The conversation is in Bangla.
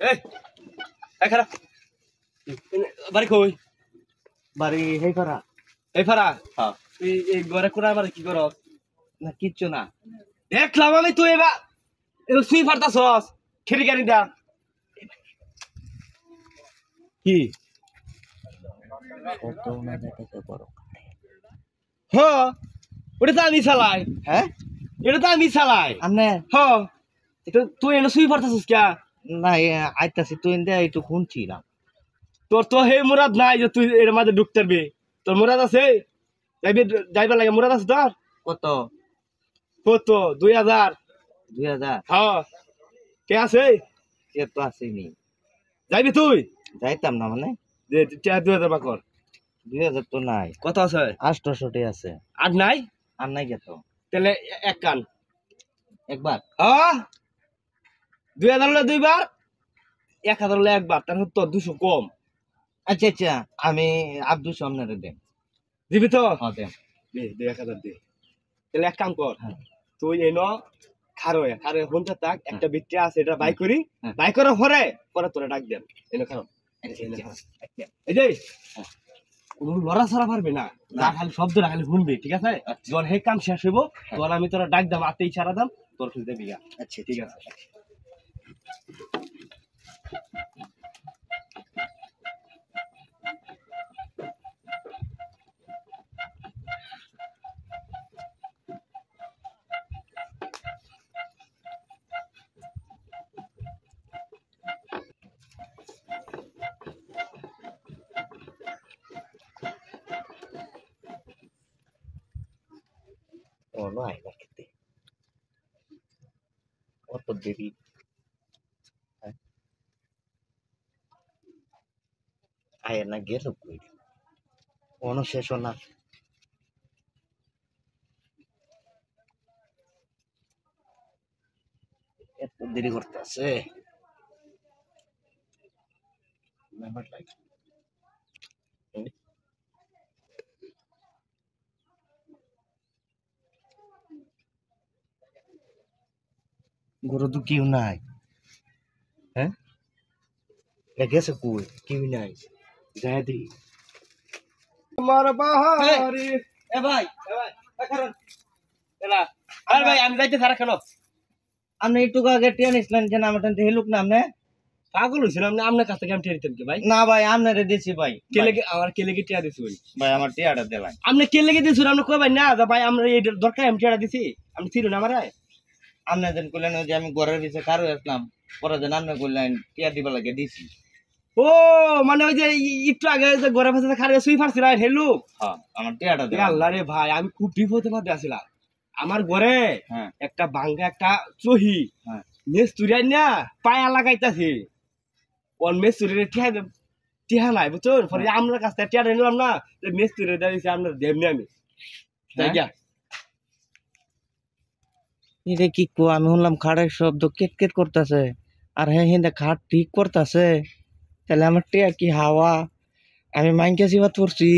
এই এই খারাপ বাড়ি কই বাড়ি হেই করা এই ফারা হ্যাঁ এই ঘরে কোনা আমার কি করো না কিচ্ছু না দেখলাম আমি তুই এবার সুই ফারতাছস খিড়ি গাড়ি দা কি কত না যেতে বড় হ ওটা তো আমি চালাই হ্যাঁ এটা তো আমি চালাই আমনে হ তুই এনে সুই ফারতাছস কে না আইতাছি তুই ইন্দে একটু শুনছিলাম তোর তো হে মুরাদ নাই যে তুই এর মাঝে ঢুকতে পারবি তোর মুরাদ আছে যাইবার লাগে মুরাদ আছে তোর কত কত 2000 2000 হ্যাঁ কে আছে এ তো আসেনি যাইবি তুই যাইতাম না মানে দে 2000 বাকর 2000 তো নাই কত আছে 800 আছে আর নাই আর নাই কে তো তাহলে এক কান একবার হ্যাঁ 2000 হলে দুইবার 1000 হলে একবার তার তো 200 কম আচ্ছা আচ্ছা আমি আব্দুল সামনে দেন দিবি তো হ্যাঁ দেন দে 1000 দে তাহলে এক কাম কর হ্যাঁ তুই এনো খারো হুনতে থাক একটা বিট্টি আছে এটা বাই করি হ্যাঁ। বাই করার পরে তোরা ডাক দেন এনো খারো এই যে কোনো লড়াছড়া পারবে না না খালি শব্দটা খালি শুনবি ঠিক আছে যখন হে কাম শেষ হইব তখন আমি তোরা ডাক দাম আতে ইশারা দাম তোর খুঁজে দিবি আচ্ছা ঠিক আছে ও নাই না খেতে কত দেরি আয় না গেল কই কোনো শেষ না এত দেরি করতে আছে ব্যাপার লাগে গরু তো কেউ নাই হ্যাঁ গেছে কই কেউ নাই যাই দি আমার বাহারি এ ভাই কারণ এলা আর ভাই আমি যাইতে সারা খেলো আপনি একটু আগে ট্রেন ইসলেন যে আমার টেন হেলুক না আপনি পাগল হইছেন আপনি আপনার কাছ থেকে আমি টেরি দিতাম ভাই না ভাই আপনারে দিছি ভাই কেলেগে আমার কেলেগে টিয়া দিছি ওই ভাই আমার টিয়াটা দেলাই আপনি কেলেগে দিছুন আপনি কই ভাই না যা ভাই আমরা এই দরকার আমি টিয়া দিছি আপনি ছিল না আমারে আপনি যেন কইলেন যে আমি ঘরের ভিতরে কারো আসলাম পরে যেন আপনি কইলেন টিয়া দিবা লাগে দিছি ও মানে ওই যে একটু আগে যে ঘরে ফাসে খারে সুই ফারছিল হেলু হ্যাঁ আমার টিয়াটা দেলাই আল্লাহ রে ভাই আমি খুব বিপদে মধ্যে আছিলাম আমার ঘরে হ্যাঁ একটা বাঙ্গা একটা চহি হ্যাঁ মেস্তুরি না পায়া লাগাইতাছে ওর মেস্তুরি টিহা নাই বুঝছেন পরে আমরা কাছ থেকে টিয়া নিলাম না যে মেস্তুরি দিয়েছে আমরা দেবনি আমি তাই গিয়া এটা কি কো আমি শুনলাম খাটের শব্দ কেট কেট করতেছে আর হ্যাঁ হিন্দা খাট ঠিক করতেছে তাহলে আমার টিয়া কি হাওয়া আমি মাইনকে জিবাত করছি